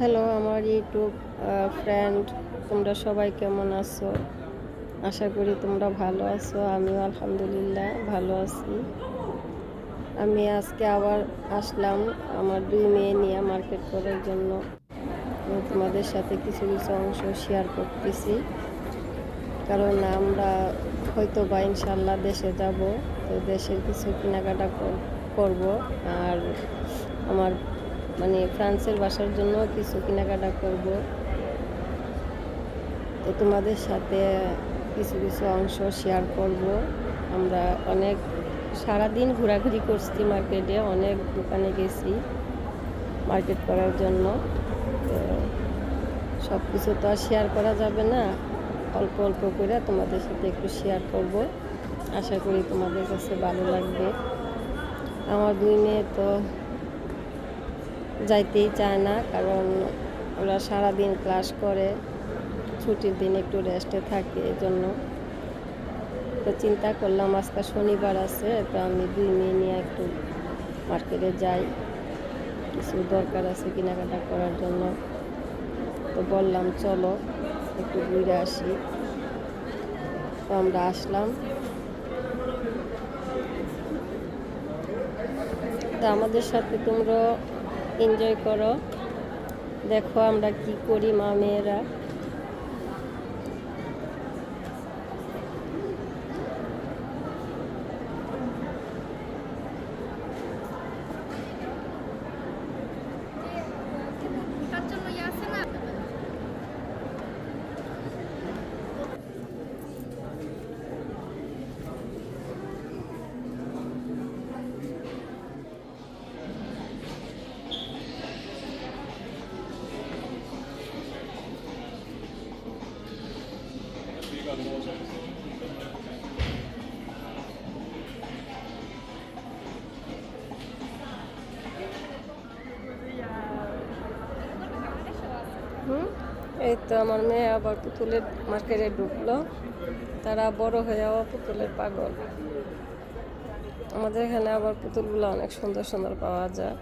Hello আমার YouTube friend, তোমরা সবাই কেমন আছো? আশা করি তোমরা ভালো আছো। আমিও আলহামদুলিল্লাহ ভালো আছি। আমি আজকে আবার আসলাম আমার দুই মেয়ে নিয়ে মার্কেট করার জন্য। আমি তোমাদের সাথে কিছু কিছু অংশ শেয়ার করতেছি, কারণ আমরা হয়তো বা ইনশাল্লাহ দেশে যাব, তো দেশের কিছু কেনাকাটা করব। আর আমার ফ্রান্সের বাসার জন্য কিছু কেনাকাটা করব। তো তোমাদের সাথে কিছু কিছু অংশ শেয়ার করব। আমরা সারাদিন ঘোরাঘুরি করছি মার্কেটে, অনেক দোকানে গেছি মার্কেট করার জন্য। তো সব কিছু তো আর শেয়ার করা যাবে না, অল্প অল্প করে তোমাদের সাথে একটু শেয়ার করব। আশা করি তোমাদের কাছে ভালো লাগবে। আমার দুই মেয়ে তো যাইতেই চায় না, কারণ ওরা সারাদিন ক্লাস করে, ছুটির দিন একটু রেস্টে থাকে। এজন্য তো চিন্তা করলাম আজকে শনিবার আছে, তো আমি দুই মেয়ে নিয়ে একটু মার্কেটে যাই, কিছু দরকার আছে কেনাকাটা করার জন্য। তো বললাম চলো একটু ঘুরে আসি। তো আমরা আসলাম। তো আমাদের সাথে তোমরা এনজয় করো, দেখো আমরা কি করি মা মেয়েরা। এই তো আমার মেয়ে আবার পুতুলের মার্কেটে ঢুকলো। তারা বড় হয়ে আবার পুতুলের পাগল। আমাদের এখানে আবার পুতুলগুলো অনেক সুন্দর সুন্দর পাওয়া যায়।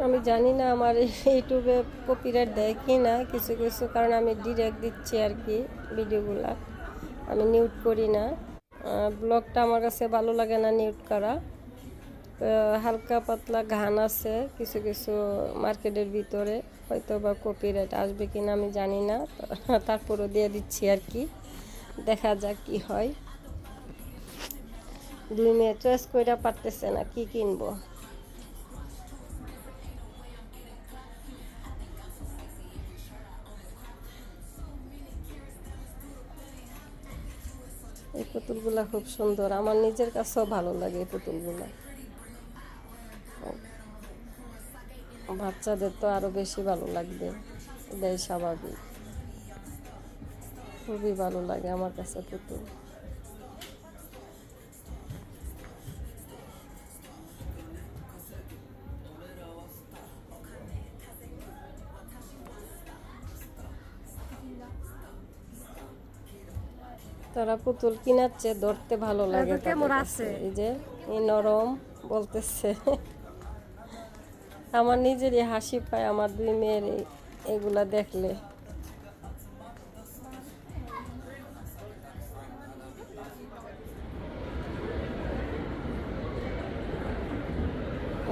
আমি জানি না আমার ইউটিউবে কপিরাইট দেয় কি না, কিছু কিছু, কারণ আমি ডিরেক্ট দিচ্ছি আর কি ভিডিওগুলা, আমি নিউট করি না। ব্লগটা আমার কাছে ভালো লাগে না নিউট করা। হালকা পাতলা গান আছে কিছু কিছু মার্কেটের ভিতরে, হয়তো বা কপিরাইট আসবে কিনা আমি জানি না, তারপরও দিয়ে দিচ্ছি আর কি, দেখা যাক কি হয়। দুই মেয়ে চয়েস কইরা পারতেছে না কি কিনবো। এই পুতুলগুলা খুব সুন্দর, আমার নিজের কাছেও ভালো লাগে এই পুতুলগুলা। বাচ্চাদের তো আরো বেশি ভালো লাগবে, এটাই স্বাভাবিক। খুবই ভালো লাগে আমার কাছে পুতুল। তারা পুতুল কিনাচ্ছে, ধরতে ভালো লাগে। কেমন আছে এই যে নরম বলতেছে। আমার নিজেরই হাসি পায় আমার দুই মেয়ের এগুলা দেখলে।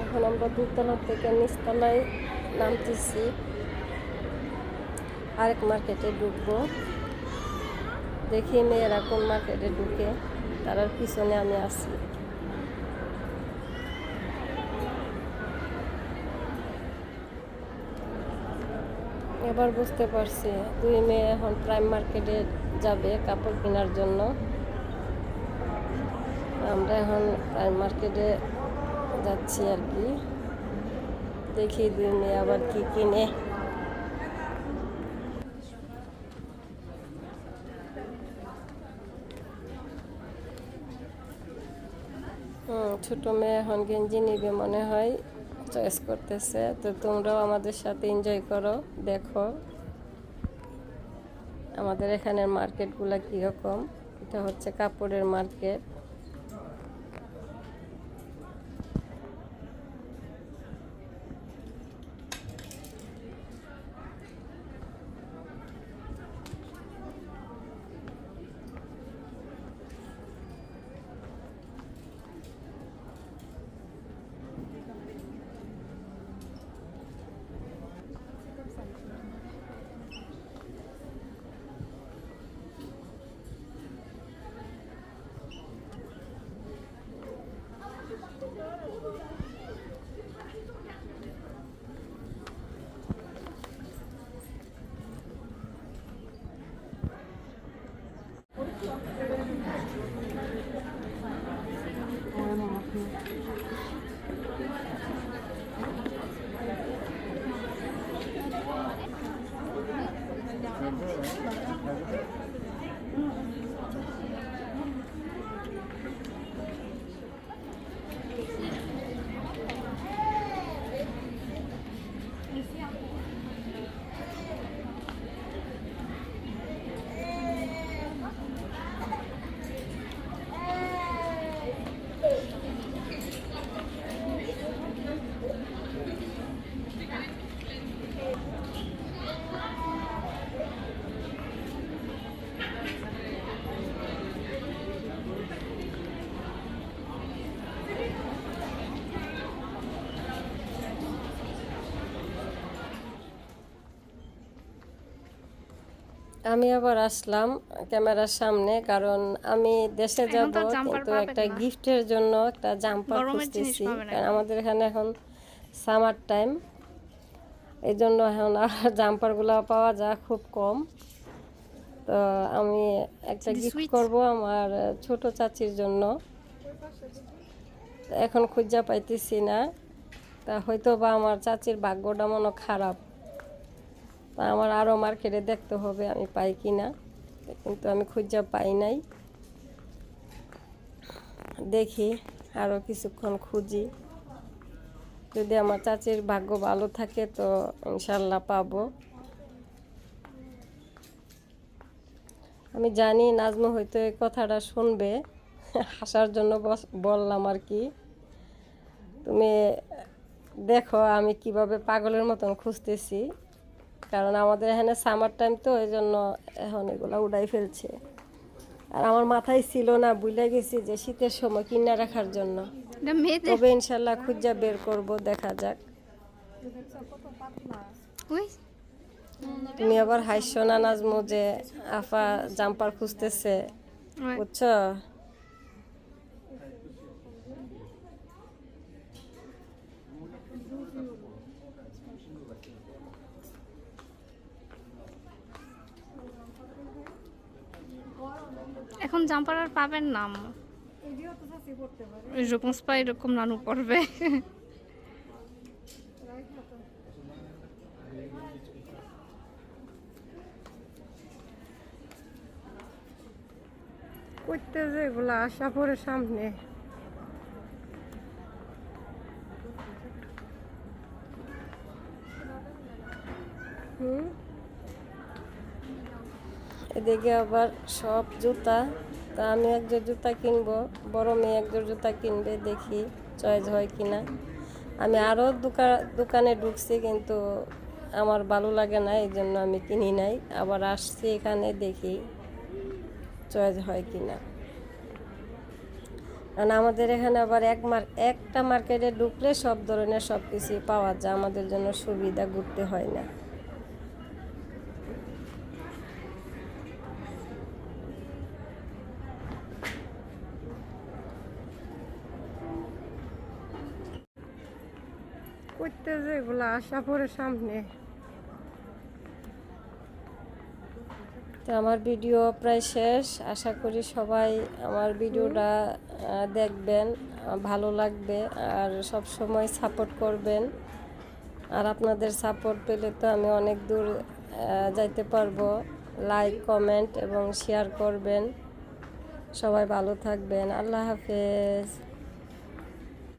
এখন আমরা দুতলা থেকে নিচতলায় নামতেছি, আরেক মার্কেটে ঢুকবো। দেখি মেয়েরা কোন মার্কেটে ঢুকে, তার পিছনে আমি আছি। এবার বুঝতে পারছি 2 মেয়ে এখন প্রাইম মার্কেটে যাবে কাপড় কেনার জন্য। আমরা এখন প্রাইম মার্কেটে যাচ্ছি আর কি। দেখি 2 মেয়ে আবার কি কিনে। ছোট মেয়ে এখন গেঞ্জি নিবে মনে হয়, চয়েস করতেছে। তো তোমরাও আমাদের সাথে এনজয় করো, দেখো আমাদের এখানের মার্কেটগুলো কীরকম। এটা হচ্ছে কাপড়ের মার্কেট। আমি আবার আসলাম ক্যামেরার সামনে, কারণ আমি দেশে যাব, কিন্তু একটা গিফটের জন্য একটা জাম্পার খুঁজতেছি। কারণ আমাদের এখানে এখন সামার টাইম, এই জন্য এখন আর জাম্পারগুলো পাওয়া যায় খুব কম। তো আমি একটা গিফট করব আমার ছোট চাচির জন্য। এখন খুঁজা পাইতেছি না, তা হয়তো বা আমার চাচির ভাগ্যটা মনে খারাপ। আমার আরও মার্কেটে দেখতে হবে আমি পাই কি না, কিন্তু আমি খুঁজে পাই নাই। দেখি আরও কিছুক্ষণ খুঁজি, যদি আমার চাচির ভাগ্য ভালো থাকে তো ইনশাল্লাহ পাবো। আমি জানি নাজমু হয়তো এই কথাটা শুনবে, হাসার জন্য বললাম আর কি। তুমি দেখো আমি কিভাবে পাগলের মতন খুঁজতেছি, কারণ আমাদের এখানে সামার টাইম তো এই জন্য এখন এগুলো উড়াই ফেলছে। আর আমার মাথায় ছিল না, ভুলে গেছি যে শীতের সময় কিনা রাখার জন্য। তবে ইনশাল্লাহ খুঁজা বের করব, দেখা যাক। তুমি আবার হাসছো না নাজমু যে আফা জাম্পার খুঁজতেছে, বুঝছো? এখন জাম্পার আর পাবেন না, এরকম স্পাই এরকম নানু পড়বে। করতে যে এগুলো আসা পরে সামনে এদিকে আবার সব জুতা। তা আমি একজোড় জুতা কিনবো, বড় মেয়ে একজোড় জুতা কিনবে, দেখি চয়েস হয় কিনা। আমি আরও দোকানে ঢুকছি, কিন্তু আমার ভালো লাগে না, এই জন্য আমি কিনি নাই। আবার আসছি এখানে, দেখি চয়েস হয় কিনা। কারণ আমাদের এখানে আবার একটা মার্কেটে ঢুকলে সব ধরনের সব কিছুই পাওয়া যায়, আমাদের জন্য সুবিধা, ঘুরতে হয় না। করতে যে এগুলো আসা পরে সামনে তো আমার ভিডিও প্রায় শেষ, আশা করি সবাই আমার ভিডিওটা দেখবেন, ভালো লাগবে আর সব সময় সাপোর্ট করবেন। আর আপনাদের সাপোর্ট পেলে তো আমি অনেক দূর যাইতে পারবো। লাইক, কমেন্ট এবং শেয়ার করবেন। সবাই ভালো থাকবেন। আল্লাহ হাফেজ।